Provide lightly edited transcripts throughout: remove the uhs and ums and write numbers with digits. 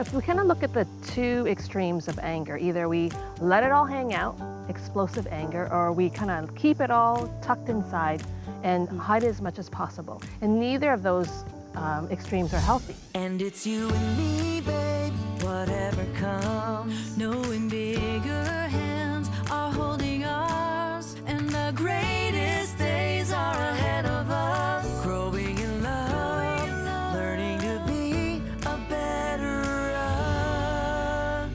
If we kind of look at the two extremes of anger, either we let it all hang out, explosive anger, or we kind of keep it all tucked inside and hide it as much as possible. And neither of those extremes are healthy. And it's you and me, babe, whatever comes. Knowing bigger hands are holding ours, and the greatest days are ahead of us. Growing in love, learning to be a better us.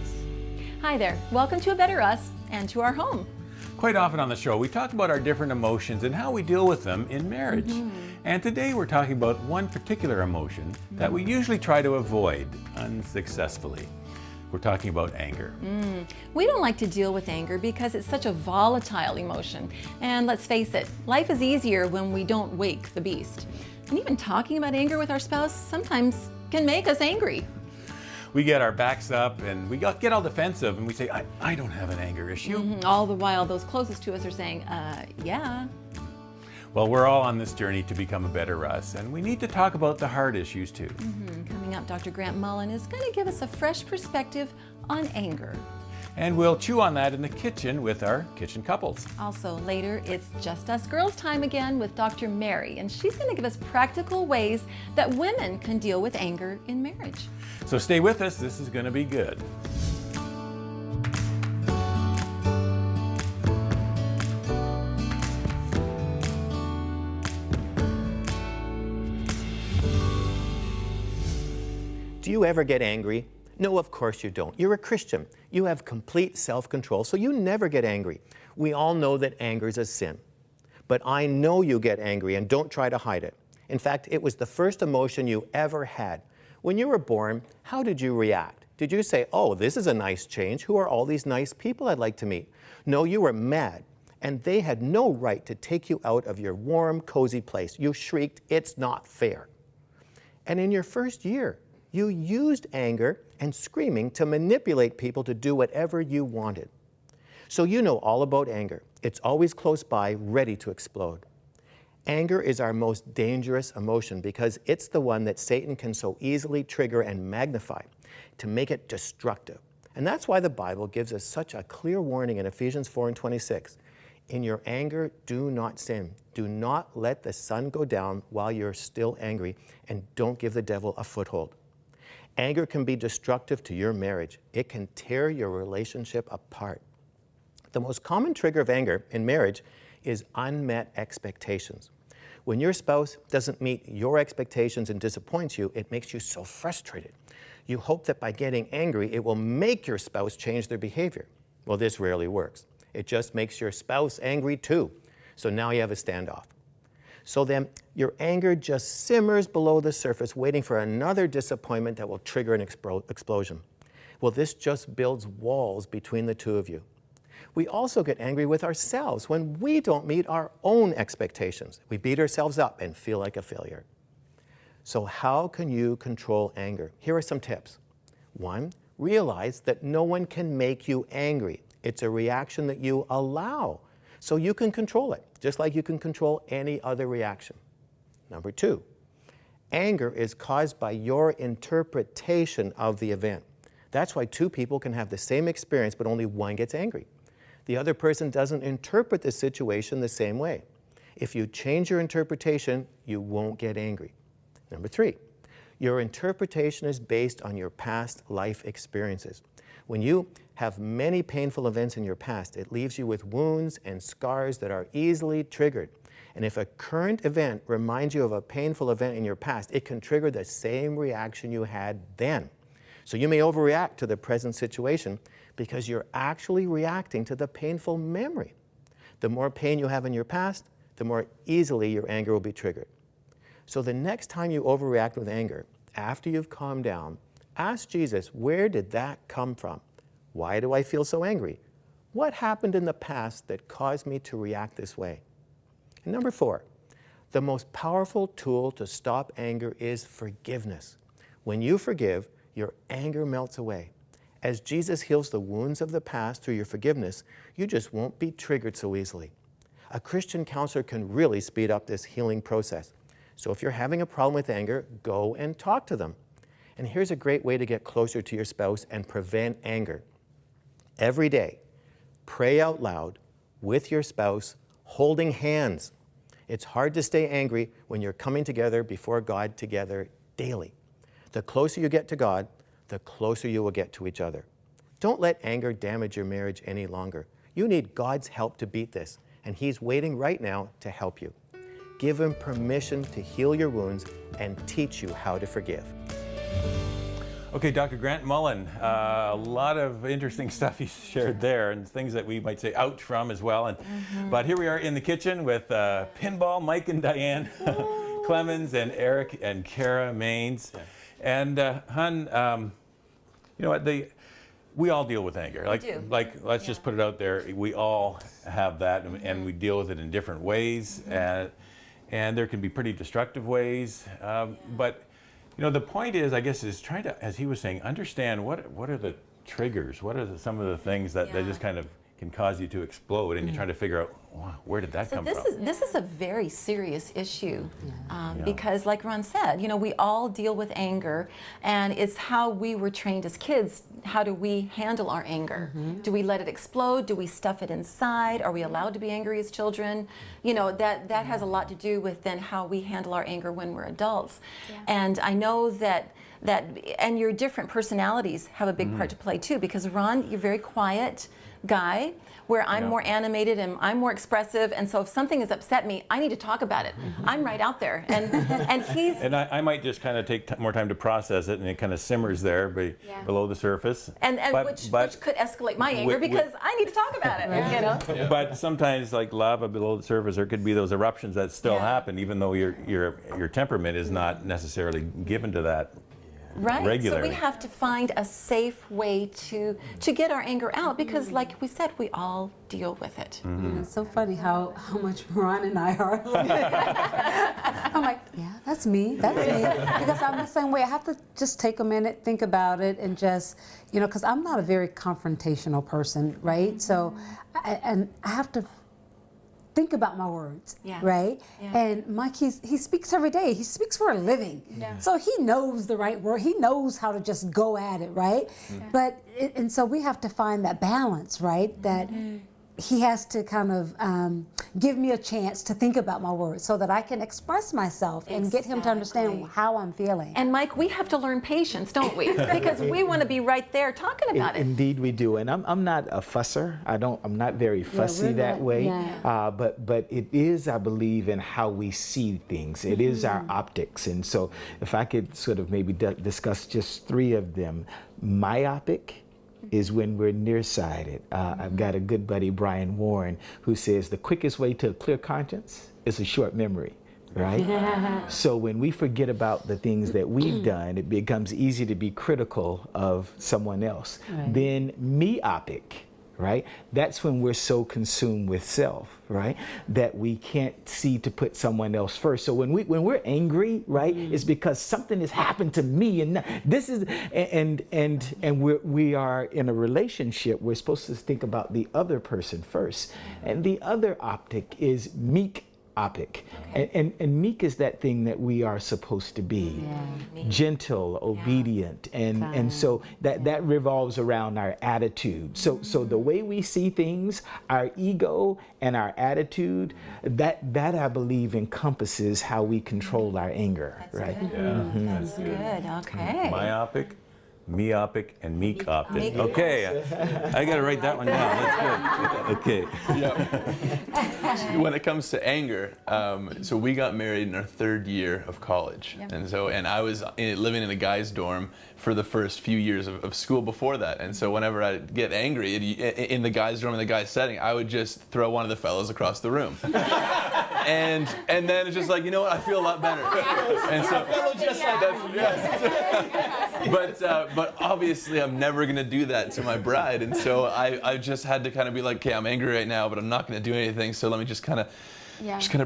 Hi there, welcome to A Better Us and to our home. Quite often on the show, we talk about our different emotions and how we deal with them in marriage. And today we're talking about one particular emotion that we usually try to avoid unsuccessfully. We're talking about anger. We don't like to deal with anger because it's such a volatile emotion. And let's face it, life is easier when we don't wake the beast. And even talking about anger with our spouse sometimes can make us angry. We get our backs up and we get all defensive and we say, I don't have an anger issue. All the while, those closest to us are saying, yeah. Well, we're all on this journey to become a better us, and we need to talk about the hard issues too. Coming up, Dr. Grant Mullen is going to give us a fresh perspective on anger. And we'll chew on that in the kitchen with our kitchen couples. Also later, it's Just Us Girls time again with Dr. Mary, and she's going to give us practical ways that women can deal with anger in marriage. So stay with us, this is going to be good. Do you ever get angry? No, of course you don't. You're a Christian. You have complete self-control, so you never get angry. We all know that anger is a sin. But I know you get angry, and don't try to hide it. In fact, it was the first emotion you ever had. When you were born, how did you react? Did you say, oh, this is a nice change. Who are all these nice people I'd like to meet? No, you were mad, and they had no right to take you out of your warm, cozy place. You shrieked, it's not fair. And in your first year, you used anger and screaming to manipulate people to do whatever you wanted. So you know all about anger. It's always close by, ready to explode. Anger is our most dangerous emotion because it's the one that Satan can so easily trigger and magnify to make it destructive. And that's why the Bible gives us such a clear warning in Ephesians 4:26. In your anger, do not sin. Do not let the sun go down while you're still angry, and don't give the devil a foothold. Anger can be destructive to your marriage. It can tear your relationship apart. The most common trigger of anger in marriage is unmet expectations. When your spouse doesn't meet your expectations and disappoints you, it makes you so frustrated. You hope that by getting angry, it will make your spouse change their behavior. Well, this rarely works. It just makes your spouse angry too. So now you have a standoff. So then your anger just simmers below the surface, waiting for another disappointment that will trigger an explosion. Well, this just builds walls between the two of you. We also get angry with ourselves when we don't meet our own expectations. We beat ourselves up and feel like a failure. So how can you control anger? Here are some tips. 1, realize that no one can make you angry. It's a reaction that you allow. So you can control it, just like you can control any other reaction. Number 2, anger is caused by your interpretation of the event. That's why 2 people can have the same experience, but only one gets angry. The other person doesn't interpret the situation the same way. If you change your interpretation, you won't get angry. Number 3, your interpretation is based on your past life experiences. When you have many painful events in your past, it leaves you with wounds and scars that are easily triggered. And if a current event reminds you of a painful event in your past, it can trigger the same reaction you had then. So you may overreact to the present situation because you're actually reacting to the painful memory. The more pain you have in your past, the more easily your anger will be triggered. So the next time you overreact with anger, after you've calmed down, ask Jesus, where did that come from? Why do I feel so angry? What happened in the past that caused me to react this way? And number 4, the most powerful tool to stop anger is forgiveness. When you forgive, your anger melts away. As Jesus heals the wounds of the past through your forgiveness, you just won't be triggered so easily. A Christian counselor can really speed up this healing process. So if you're having a problem with anger, go and talk to them. And here's a great way to get closer to your spouse and prevent anger. Every day, pray out loud with your spouse, holding hands. It's hard to stay angry when you're coming together before God together daily. The closer you get to God, the closer you will get to each other. Don't let anger damage your marriage any longer. You need God's help to beat this, and He's waiting right now to help you. Give Him permission to heal your wounds and teach you how to forgive. Okay, Dr. Grant Mullen, a lot of interesting stuff he shared there, and things that we might say ouch from as well. And but here we are in the kitchen with Pinball, Mike and Diane Clemens, and Eric and Kara Maines. And Hun, you know what? We all deal with anger. Let's just put it out there. We all have that, and we deal with it in different ways. And there can be pretty destructive ways. But you know, the point is, I guess, is trying to, as he was saying, understand what are the triggers, what are some of the things that just kind of can cause you to explode, and you're trying to figure out, wow, where did that come from? This is a very serious issue because, like Ron said, you know, we all deal with anger, and it's how we were trained as kids. How do we handle our anger? Do we let it explode? Do we stuff it inside? Are we allowed to be angry as children? You know, that has a lot to do with then how we handle our anger when we're adults. And I know that and your different personalities have a big part to play too, because Ron, you're very quiet guy, where I'm more animated and I'm more expressive, and so if something has upset me, I need to talk about it. I'm right out there, and he's... And I might just kind of take more time to process it, and it kind of simmers there below the surface. And which could escalate my anger, because I need to talk about it, you know? But sometimes, like lava below the surface, there could be those eruptions that still happen, even though your temperament is not necessarily given to that. Right, regularly. So we have to find a safe way to get our anger out, because like we said, we all deal with it. It's so funny how much Ron and I are. I'm like, yeah, that's me, because I'm the same way. I have to just take a minute, think about it, and just, you know, because I'm not a very confrontational person, right? So, I have to think about my words, right? And Mike, he speaks every day. He speaks for a living. So he knows the right word. He knows how to just go at it, right? But, and so we have to find that balance, right? That he has to kind of give me a chance to think about my words so that I can express myself and get him to understand how I'm feeling. And Mike, we have to learn patience, don't we? Because we want to be right there talking about it. Indeed we do. And I'm not a fusser. I'm not very fussy that way. But it is, I believe, in how we see things. It is our optics. And so if I could sort of maybe discuss just three of them. Myopic is when we're nearsighted. I've got a good buddy, Brian Warren, who says the quickest way to a clear conscience is a short memory, right? So when we forget about the things that we've done, it becomes easy to be critical of someone else. Then myopic, right? That's when we're so consumed with self, right? That we can't see to put someone else first. So when we're angry, right, it's because something has happened to me, and this is, and we are in a relationship. We're supposed to think about the other person first, and the other optic is meek. And meek is that thing that we are supposed to be, gentle, obedient, and so that revolves around our attitude. So the way we see things, our ego and our attitude, that I believe encompasses how we control our anger. That's right? Good. That's good. Okay. Myopic, meopic, and meek-optic. Okay, I got to write that one down. That's good. Okay. When it comes to anger, so we got married in our third year of college, and I was living in a guy's dorm for the first few years of school before that. And so whenever I'd get angry in the guy's dorm, in the guy's setting, I would just throw one of the fellows across the room. and then it's just like, you know what, I feel a lot better. And so, but obviously I'm never gonna do that to my bride. And so I just had to kind of be like, okay, I'm angry right now, but I'm not gonna do anything. So let me just kind of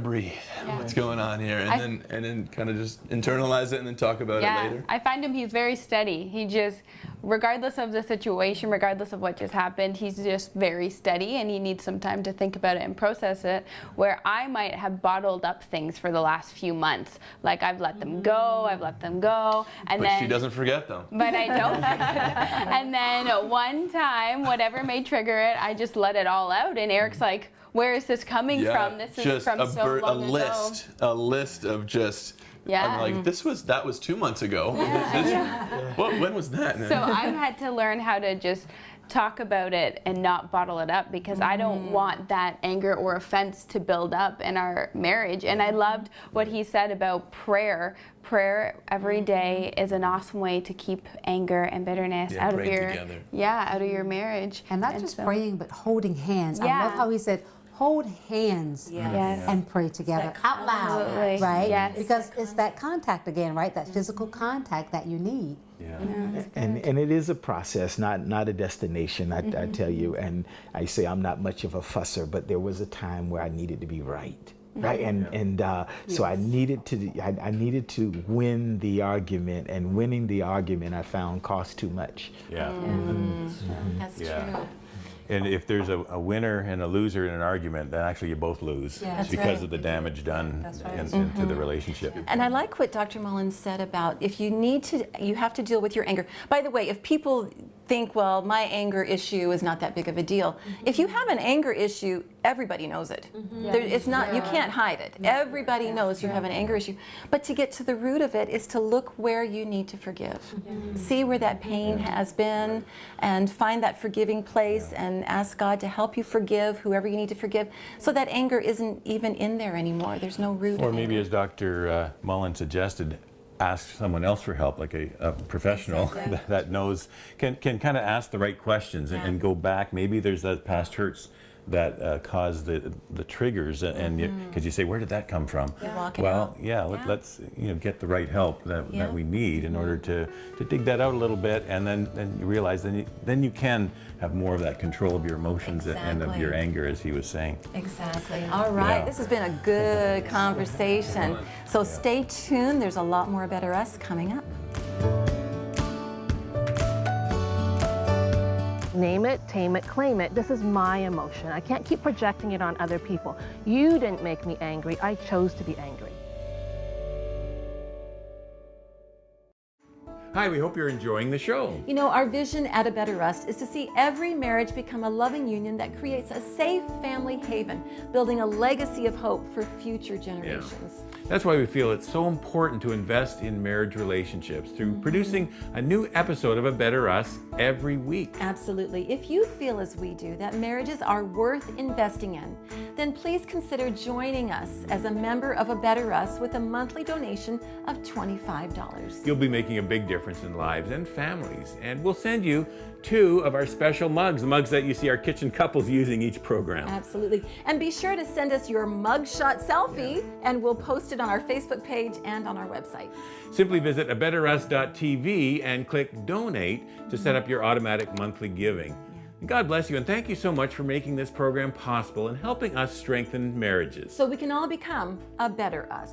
breathe. What's going on here? And then kind of just internalize it and then talk about it later. I find him, he's very steady. He just, regardless of the situation, regardless of what just happened, he's just very steady and he needs some time to think about it and process it, where I might have bottled up things for the last few months. Like I've let them go, and But then she doesn't forget them. but I don't. And then one time, whatever may trigger it, I just let it all out. And Eric's like, where is this coming from? This is just from so long ago. a list of just. Yeah. I'm like, that was 2 months ago. When was that? So I've had to learn how to just talk about it and not bottle it up, because I don't want that anger or offense to build up in our marriage. And I loved what he said about prayer. Prayer every day is an awesome way to keep anger and bitterness out of your out of your marriage. And not just praying, but holding hands. I Yeah. love how he said, hold hands Yes. and pray together out loud, Absolutely. right? Yes. Because it's that contact again, right? That physical contact that you need. And it is a process, not a destination, I tell you. And I say I'm not much of a fusser, but there was a time where I needed to be right. Right, so I needed to win the argument, and winning the argument I found cost too much. Yeah. That's Yeah. true. And if there's a winner and a loser in an argument, then actually you both lose because of the damage done into the relationship. And I like what Dr. Mullen said about if you need to, you have to deal with your anger. By the way, if people think, well, my anger issue is not that big of a deal. If you have an anger issue, everybody knows it. It's not, you can't hide it. Everybody knows you have an anger issue. But to get to the root of it is to look where you need to forgive. See where that pain has been and find that forgiving place and ask God to help you forgive whoever you need to forgive, so that anger isn't even in there anymore. There's no root Or of maybe, anger. as Dr. Mullen suggested, ask someone else for help, like a professional that knows, can kind of ask the right questions and go back. Maybe there's that past hurts that cause the triggers, and because you say, where did that come from? Well, let's get the right help that we need in order to dig that out a little bit, and then you realize then you can have more of that control of your emotions and of your anger, as he was saying. Exactly. All right. Yeah. This has been a good conversation. So stay tuned. There's a lot more Better Us coming up. Name it, tame it, claim it. This is my emotion. I can't keep projecting it on other people. You didn't make me angry. I chose to be angry. Hi, we hope you're enjoying the show. You know, our vision at A Better Us is to see every marriage become a loving union that creates a safe family haven, building a legacy of hope for future generations. That's why we feel it's so important to invest in marriage relationships through producing a new episode of A Better Us every week. Absolutely. If you feel as we do that marriages are worth investing in, then please consider joining us as a member of A Better Us with a monthly donation of $25. You'll be making a big difference in lives and families, and we'll send you 2 of our special mugs, the mugs that you see our kitchen couples using each program. Absolutely. And be sure to send us your mugshot selfie, and we'll post it on our Facebook page and on our website. Simply visit abetterus.tv and click donate to set up your automatic monthly giving. God bless you, and thank you so much for making this program possible and helping us strengthen marriages. So we can all become a better us.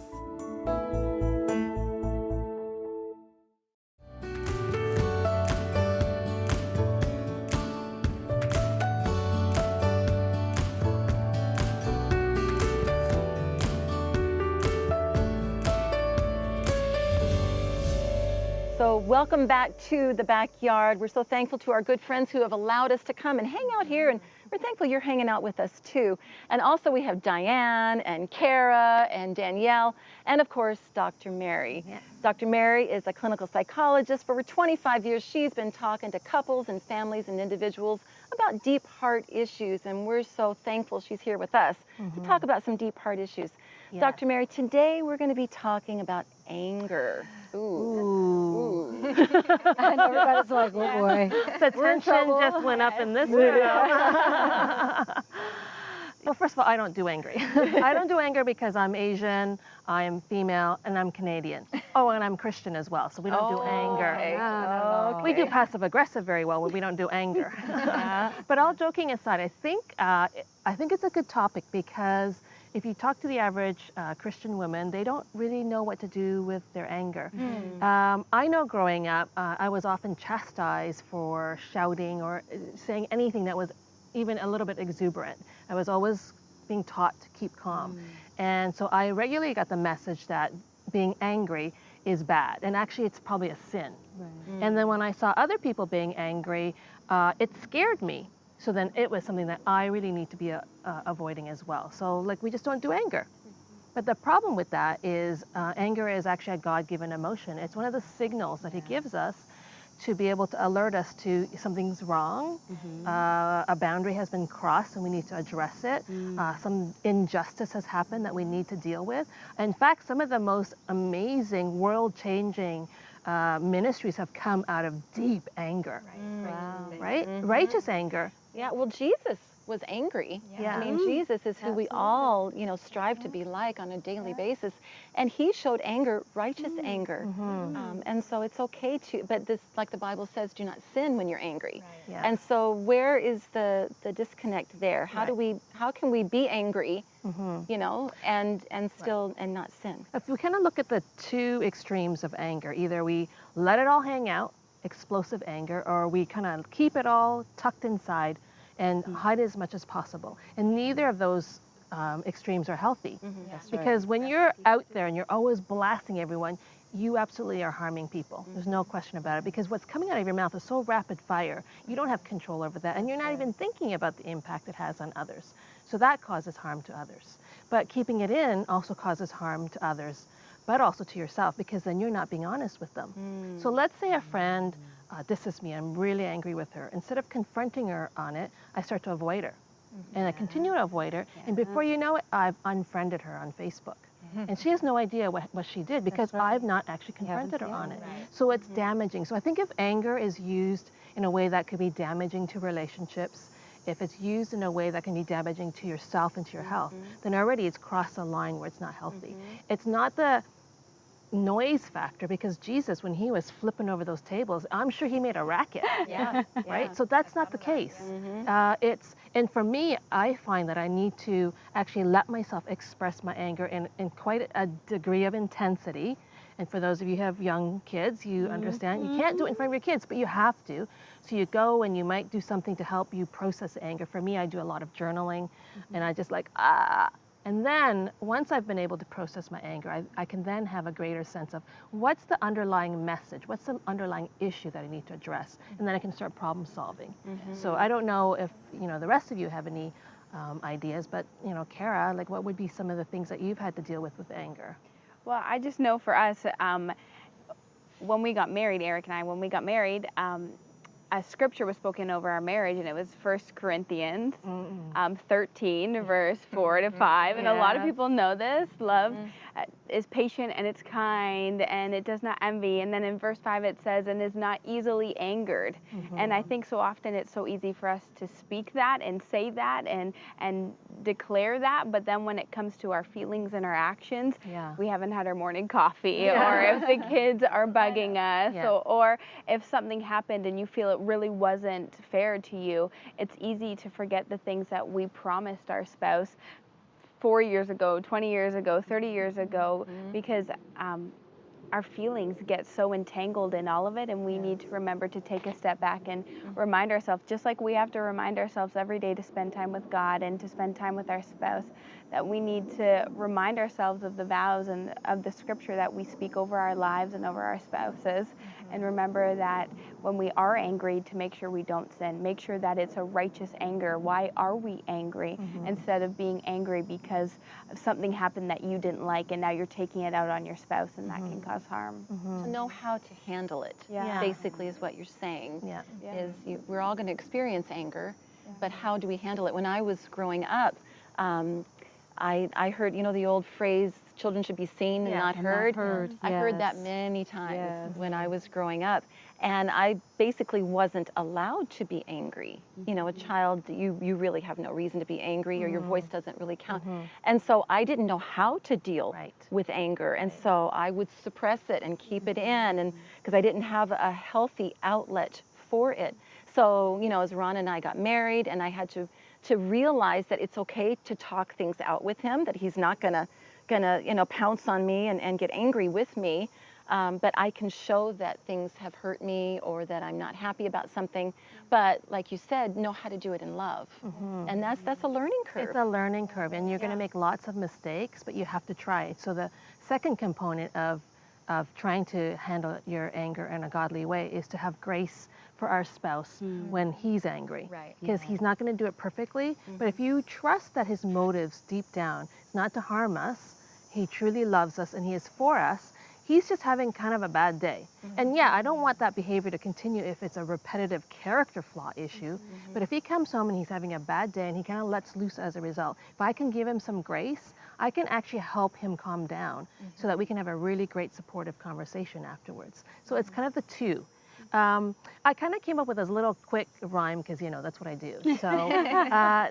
So welcome back to the backyard. We're so thankful to our good friends who have allowed us to come and hang out here, and we're thankful you're hanging out with us too. And also we have Diane and Kara and Danielle, and of course, Dr. Mary. Yes. Dr. Mary is a clinical psychologist. For over 25 years, she's been talking to couples and families and individuals about deep heart issues, and we're so thankful she's here with us to talk about some deep heart issues. Yes. Dr. Mary, today we're going to be talking about anger. Ooh. And everybody's like, oh boy. The tension just went up in this room. Well, first of all, I don't do angry. I don't do anger because I'm Asian, I am female, and I'm Canadian. Oh, and I'm Christian as well, so we don't do anger. Okay. No. We do passive aggressive very well, but we don't do anger. But all joking aside, I think it's a good topic because if you talk to the average Christian woman, they don't really know what to do with their anger. I know growing up, I was often chastised for shouting or saying anything that was even a little bit exuberant. I was always being taught to keep calm. And so I regularly got the message that being angry is bad, and actually it's probably a sin. And then when I saw other people being angry, it scared me. So then it was something that I really need to be avoiding as well. So like we just don't do anger. But the problem with that is anger is actually a God-given emotion. It's one of the signals that he gives us to be able to alert us to something's wrong, a boundary has been crossed and we need to address it, some injustice has happened that we need to deal with. In fact, some of the most amazing, world-changing ministries have come out of deep anger, right? Righteous anger. Yeah, well, Jesus was angry. Yeah. I mean, Jesus is who we all, strive to be like on a daily basis. And he showed anger, righteous anger. And so it's okay to, but this, like the Bible says, do not sin when you're angry. Yeah. And so where is the disconnect there? How can we be angry, and still, and not sin? If we kind of look at the two extremes of anger, either we let it all hang out, explosive anger, or we kind of keep it all tucked inside and hide it as much as possible. And neither of those extremes are healthy. Because when you're out there and you're always blasting everyone, you absolutely are harming people. There's no question about it, because what's coming out of your mouth is so rapid fire. You don't have control over that, and you're not even thinking about the impact it has on others. So that causes harm to others. But keeping it in also causes harm to others, but also to yourself, because then you're not being honest with them. So let's say a friend disses me, I'm really angry with her. Instead of confronting her on it, I start to avoid her. And I continue to avoid her, and before you know it, I've unfriended her on Facebook. And she has no idea what she did, because I've not actually confronted her on it. So it's damaging. So I think if anger is used in a way that could be damaging to relationships, if it's used in a way that can be damaging to yourself and to your health, then already it's crossed a line where it's not healthy. It's not the noise factor, because Jesus, when he was flipping over those tables, I'm sure he made a racket. Right? So that's not the case. And for me, I find that I need to actually let myself express my anger in quite a degree of intensity. And for those of you who have young kids, you understand you can't do it in front of your kids, but you have to. So you go and you might do something to help you process anger. For me, I do a lot of journaling, and I just like, And then once I've been able to process my anger, I can then have a greater sense of what's the underlying message, what's the underlying issue that I need to address, and then I can start problem solving. So I don't know if the rest of you have any ideas, but Kara, like what would be some of the things that you've had to deal with anger? Well, I just know for us, when we got married, Eric and I, a scripture was spoken over our marriage, and it was 1 Corinthians 13, verse 4 to 5. And a lot of people know this. Love is patient and it's kind and it does not envy. And then in verse 5 it says, and is not easily angered. And I think so often it's so easy for us to speak that and say that and declare that. But then when it comes to our feelings and our actions, we haven't had our morning coffee, or if the kids are bugging us, or if something happened and you feel it really wasn't fair to you, it's easy to forget the things that we promised our spouse 4 years ago, 20 years ago, 30 years ago, because our feelings get so entangled in all of it, and we need to remember to take a step back and remind ourselves, just like we have to remind ourselves every day to spend time with God and to spend time with our spouse, that we need to remind ourselves of the vows and of the scripture that we speak over our lives and over our spouses, and remember that when we are angry, to make sure we don't sin, make sure that it's a righteous anger. Why are we angry? Instead of being angry because something happened that you didn't like, and now you're taking it out on your spouse, and that can cause harm. To know how to handle it, basically, is what you're saying. We're all going to experience anger, but how do we handle it? When I was growing up, I heard, the old phrase, children should be seen and not heard. I heard that many times when I was growing up. And I basically wasn't allowed to be angry. A child, you really have no reason to be angry, or your voice doesn't really count. And so I didn't know how to deal with anger. And so I would suppress it and keep it in, and because I didn't have a healthy outlet for it. So, as Ron and I got married and I had to to realize that it's okay to talk things out with him, that he's not gonna pounce on me and get angry with me. But I can show that things have hurt me or that I'm not happy about something. But like you said, know how to do it in love. And that's a learning curve. It's a learning curve, and you're going to make lots of mistakes, but you have to try it. So the second component of trying to handle your anger in a godly way is to have grace for our spouse when he's angry. Right. Because he's not going to do it perfectly, but if you trust that his motives deep down is not to harm us, he truly loves us and he is for us, he's just having kind of a bad day. And yeah, I don't want that behavior to continue if it's a repetitive character flaw issue, but if he comes home and he's having a bad day and he kind of lets loose as a result, if I can give him some grace, I can actually help him calm down so that we can have a really great supportive conversation afterwards. So it's kind of the two. I kind of came up with this little quick rhyme because, you know, that's what I do. So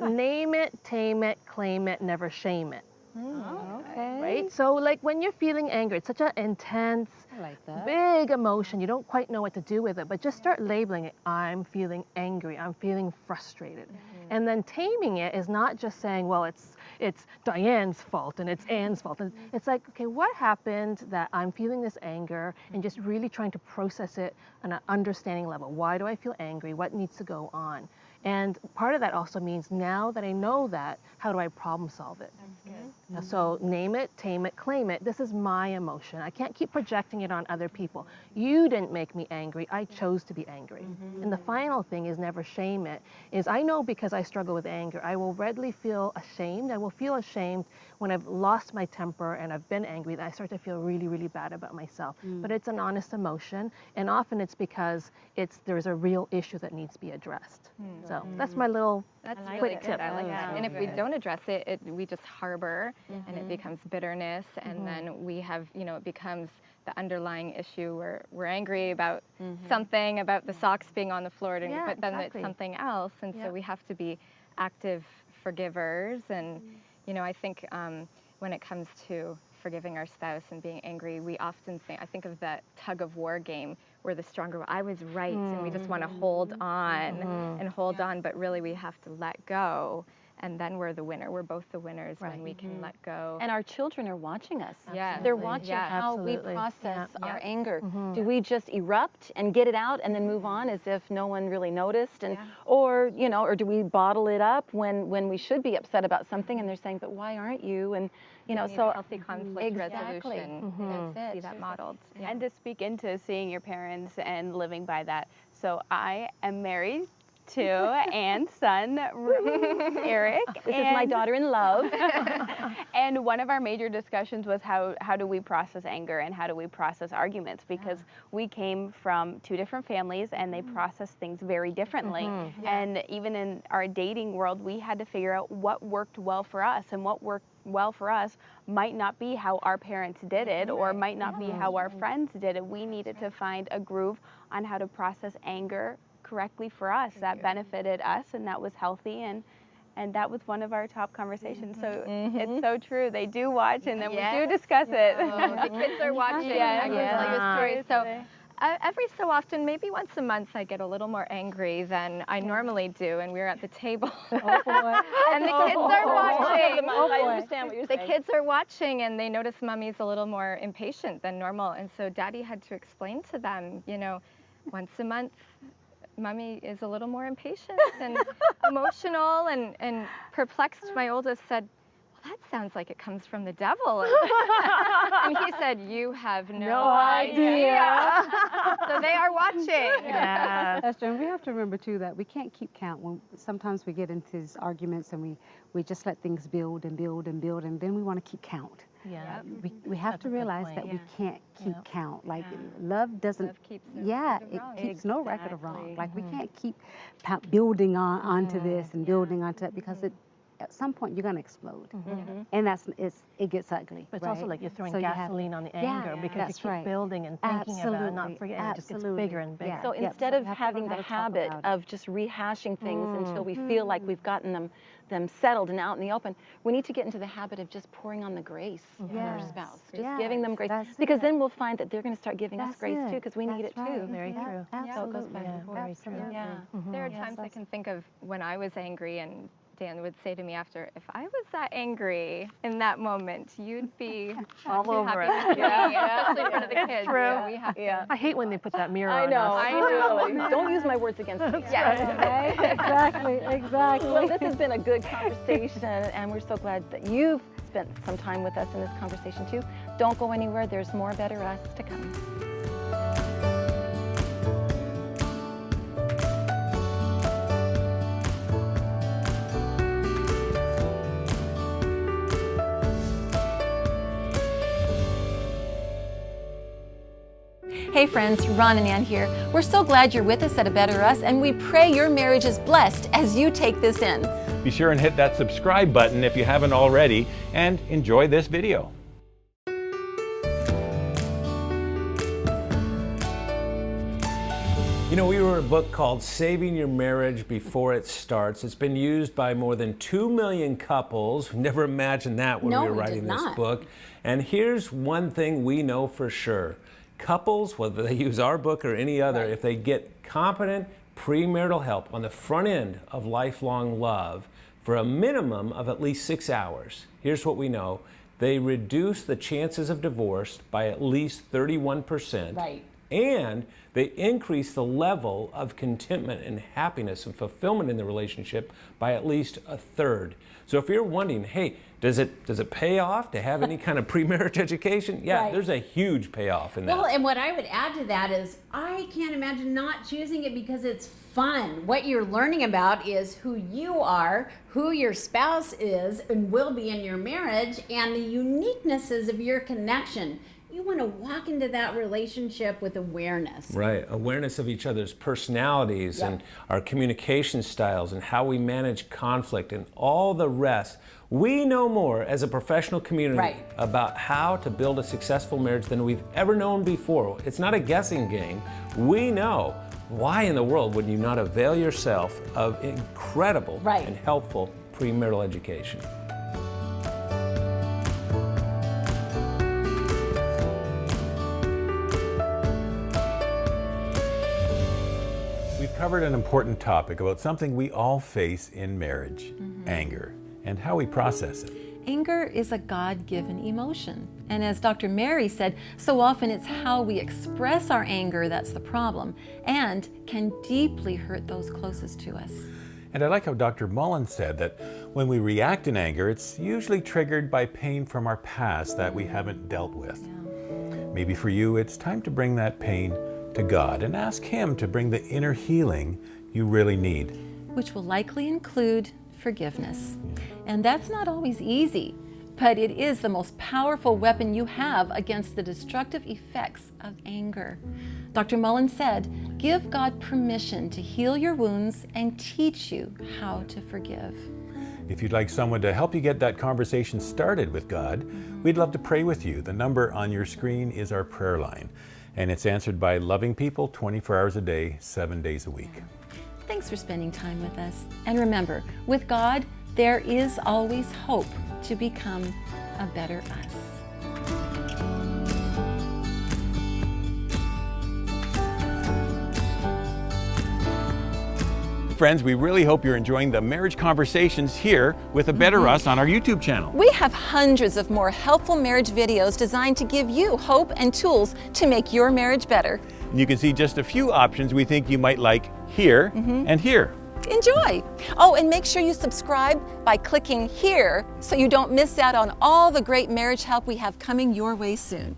name it, tame it, claim it, never shame it. Okay. Right? So like when you're feeling anger, it's such an intense, I like that. big emotion. You don't quite know what to do with it, but just start labeling it. I'm feeling angry. I'm feeling frustrated. And then taming it is not just saying, well, it's Diane's fault and it's Anne's fault. And it's like, okay, what happened that I'm feeling this anger, and just really trying to process it on an understanding level. Why do I feel angry? What needs to go on? And part of that also means now that I know that, how do I problem solve it? So name it, tame it, claim it. This is my emotion. I can't keep projecting it on other people. You didn't make me angry. I chose to be angry. And the final thing is never shame it. Is I know because I struggle with anger, I will readily feel ashamed. I will feel ashamed when I've lost my temper and I've been angry, that I start to feel really, really bad about myself. But it's an honest emotion, and often it's because there's a real issue that needs to be addressed. So that's my little quick tip. I like that. And if we don't address it, we just harbor, and it becomes bitterness, and then we have, it becomes the underlying issue where we're angry about something, about the socks being on the floor, but then it's something else, and so we have to be active forgivers. And I think when it comes to forgiving our spouse and being angry, we often I think of that tug of war game where the stronger, I was right, and we just want to hold on and hold on, but really we have to let go, and then we're the winner. We're both the winners when we can let go. And our children are watching us. Yeah. They're watching how we process our anger. Do we just erupt and get it out and then move on as if no one really noticed? And or do we bottle it up when we should be upset about something, and they're saying, but why aren't you? And so healthy conflict resolution. That's it. See that modeled. And to speak into seeing your parents and living by that. So I am married to Anne's son, Eric. This is my daughter in love. And one of our major discussions was how do we process anger and how do we process arguments, because we came from two different families and they process things very differently. And even in our dating world, we had to figure out what worked well for us, and what worked well for us might not be how our parents did it, or might not be how our friends did it. We needed to find a groove on how to process anger correctly for us that benefited us and that was healthy, and that was one of our top conversations. So it's so true. They do watch, and then we do discuss it. The kids are watching. I can tell you a story. So every so often, maybe once a month, I get a little more angry than I normally do, and we're at the table. Oh boy. And the kids are watching. I understand what you're saying. The kids are watching, and they notice Mommy's a little more impatient than normal, and so Daddy had to explain to them, once a month, Mommy is a little more impatient and emotional and perplexed. My oldest said, well, that sounds like it comes from the devil. And he said, you have no idea. So they are watching. Yeah. That's true. And we have to remember, too, that we can't keep count. Sometimes we get into these arguments and we just let things build and build and build, and then we want to keep count. Yeah. We have to realize that we can't keep count. Like love doesn't. Love keeps no record of it wrong. keeps no record of wrong. Like we can't keep building onto this and building onto that, because at some point you're going to explode, and it gets ugly. But it's right? also like you're throwing So gasoline on the anger, because you keep building and thinking about it and not forgetting, it just gets bigger and bigger. So instead of having the habit of just rehashing things until we feel like we've gotten them settled and out in the open, we need to get into the habit of just pouring on the grace of our spouse, just giving them grace, because then we'll find that they're going to start giving us grace too, because we need it too. Very true. So it goes back and forth. Very true. There are times I can think of when I was angry and Dan would say to me after, if I was that angry in that moment, you'd be All too over happy it. with me, especially in front of the kids. true. Yeah, we have to. I hate when they put that mirror I on know. us. I know. Don't use my words against me. Right? Exactly, exactly. Well, this has been a good conversation, and we're so glad that you've spent some time with us in this conversation too. Don't go anywhere. There's more Better Us to come. Hey friends, Ron and Ann here. We're so glad you're with us at A Better Us, and we pray your marriage is blessed as you take this in. Be sure and hit that subscribe button if you haven't already, and enjoy this video. You know, we wrote a book called Saving Your Marriage Before It Starts. It's been used by more than 2 million couples. We never imagined that when we were writing this book. And here's one thing we know for sure. Couples, whether they use our book or any other, if they get competent premarital help on the front end of lifelong love for a minimum of at least 6 hours, here's what we know. They reduce the chances of divorce by at least 31%. Right. And they increase the level of contentment and happiness and fulfillment in the relationship by at least a third. So if you're wondering, hey, does it pay off to have any kind of pre-marriage education? Yeah, Right. there's a huge payoff in that. Well, and what I would add to that is I can't imagine not choosing it because it's fun. What you're learning about is who you are, who your spouse is and will be in your marriage, and the uniquenesses of your connection. You want to walk into that relationship with awareness. Right, awareness of each other's personalities and our communication styles and how we manage conflict and all the rest. We know more as a professional community about how to build a successful marriage than we've ever known before. It's not a guessing game. We know. Why in the world would you not avail yourself of incredible and helpful premarital education? We've covered an important topic about something we all face in marriage, anger, and how we process it. Anger is a God-given emotion. And as Dr. Mary said, so often it's how we express our anger that's the problem and can deeply hurt those closest to us. And I like how Dr. Mullen said that when we react in anger, it's usually triggered by pain from our past that we haven't dealt with. Maybe for you, it's time to bring that pain to God and ask Him to bring the inner healing you really need. Which will likely include forgiveness. And that's not always easy, but it is the most powerful weapon you have against the destructive effects of anger. Dr. Mullen said, give God permission to heal your wounds and teach you how to forgive. If you'd like someone to help you get that conversation started with God, we'd love to pray with you. The number on your screen is our prayer line, and it's answered by loving people 24 hours a day, 7 days a week. Thanks for spending time with us. And remember, with God, there is always hope to become a better us. Friends, we really hope you're enjoying the marriage conversations here with A Better Us on our YouTube channel. We have hundreds of more helpful marriage videos designed to give you hope and tools to make your marriage better. And you can see just a few options we think you might like here and here. Enjoy! Oh, and make sure you subscribe by clicking here so you don't miss out on all the great marriage help we have coming your way soon.